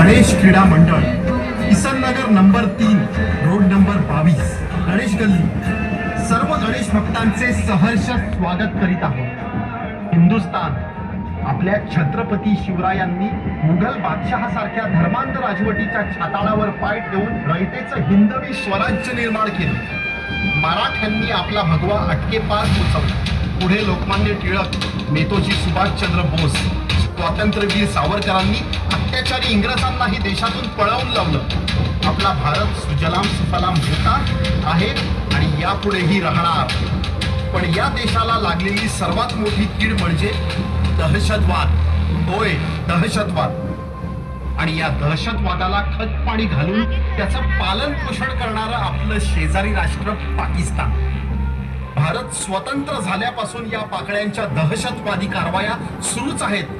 गणेश क्रीडा मंडळ, किसन नगर number 3, road number 22, Ganesh गल्ली, सर्व गणेश भक्तांचे सहर्ष स्वागत करीत आहोत. हिंदुस्तान आपल्या छत्रपती शिवरायांनी मुघल बादशहासारख्या धर्मांध राजवटीच्या छाताळावर पाय ठेवून रयतेचं हिंदवी स्वराज्य निर्माण केलं. मराठ्यांनी आपला भगवा अटके पार पोचवला. पुढे लोकमान्य टिळक, नेताजी सुभाषचंद्र बोस, स्वातंत्र्यवीर सावरकरांनी अत्याचारी इंग्रजांनाही देशातून पळवून लावलं. आपला भारत सुजलाम सुफलाम होता आहे आणि यापुढेही राहणार. पण या देशाला लागलेली सर्वात मोठी कीड म्हणजे दहशतवाद. होय, दहशतवाद. आणि या दहशतवादाला खत पाणी घालून त्याचं पालन पोषण करणारं आपलं शेजारी राष्ट्र पाकिस्तान. भारत स्वतंत्र झाल्यापासून या पाकळ्यांच्या दहशतवादी कारवाया सुरूच आहेत.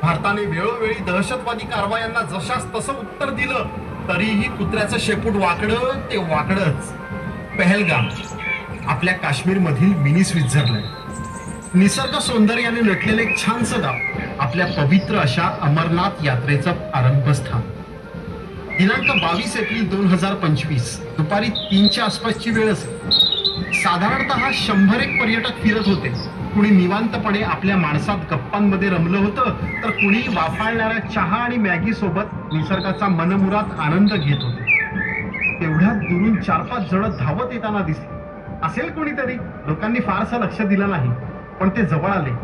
भारताने वेळोवेळी दहशतवादी कारवायांना जशास तसं उत्तर दिलं, तरीही कुत्र्याचं शेपूट वाकडं ते वाकडंच. पहलगाम आपल्या काश्मीरमधील मिनी स्वित्झर्लंड, निसर्ग सौंदर्याने नटलेलं एक छानसं गाव, आपल्या पवित्र अशा अमरनाथ यात्रेचं आरंभस्थान. दिनांक 22 एप्रिल 2025 दुपारी 3च्या आसपासची वेळ असेल. साधारणतः 100 पर्यटक फिरत होते. कुणी निवांतपणे आपल्या माणसात गप्पांमध्ये रमलं होतं, तर कुणी वाफाळणाऱ्या चहा आणि मॅगी सोबत निसर्गाचा मनमुराद आनंद घेत होते. तेवढ्यात दुरून 4-5 जण धावत येताना दिसले. असेल कोणीतरी, लोकांनी फारसं लक्ष दिलं नाही. पण ते जवळ आले.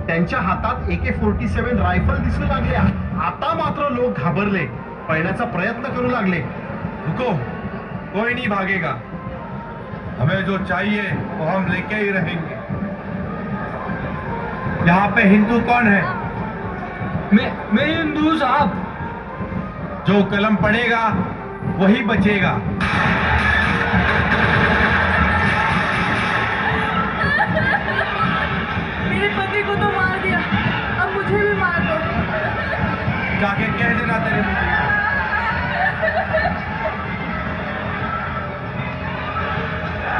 त्यांच्या हातात AK-47 रायफल दिसू लागल्या. आता मात्र लोक घाबरले, पळण्याचा प्रयत्न करू लागले. रुको, कोई नहीं भागेगा. हमें जो चाहिए वो हम लेके ही रहेंगे. यहाँ पे हिंदू कौन है? मैं हिंदू साहब. जो कलम पढ़ेगा वही बचेगा. मेरे पति को तो मार दिया, अब मुझे भी मार दो. जाके कह देना तेरे पति को.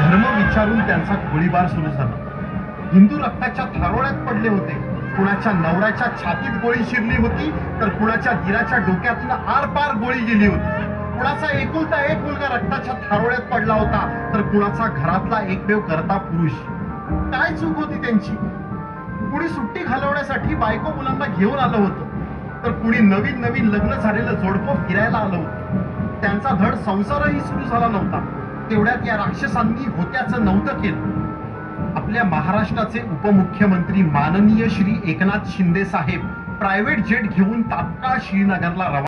धर्म विचारून त्यांचा गोळीबार सुरू झाला. हिंदू रक्ताच्या थारोळ्यात पडले होते. कुणाच्या नवऱ्याच्या छातीत गोळी शिरली होती, तर कुणाच्या दिराच्या डोक्यातून आरपार गोळी गेली होती. कुणाचा एकुलता एक मुलगा रक्ताच्या थारोळ्यात पडला होता, तर कुणाचा घरातला एकमेव करता पुरुष. काय चूक होती त्यांची? कुणी सुट्टी घालवण्यासाठी बायको मुलांना घेऊन आलं होतं, तर कुणी नवीन नवीन लग्न झालेलं जोडपं फिरायला आलं होतं. त्यांचा धड संसारही सुरू झाला नव्हता. तेवढ्यात या राक्षसांनी होत्याचं नव्हतं केलं. आपल्या महाराष्ट्राचे उपमुख्यमंत्री माननीय श्री एकनाथ शिंदे साहेब प्रायव्हेट जेट घेऊन तात्काळ श्रीनगरला रवाना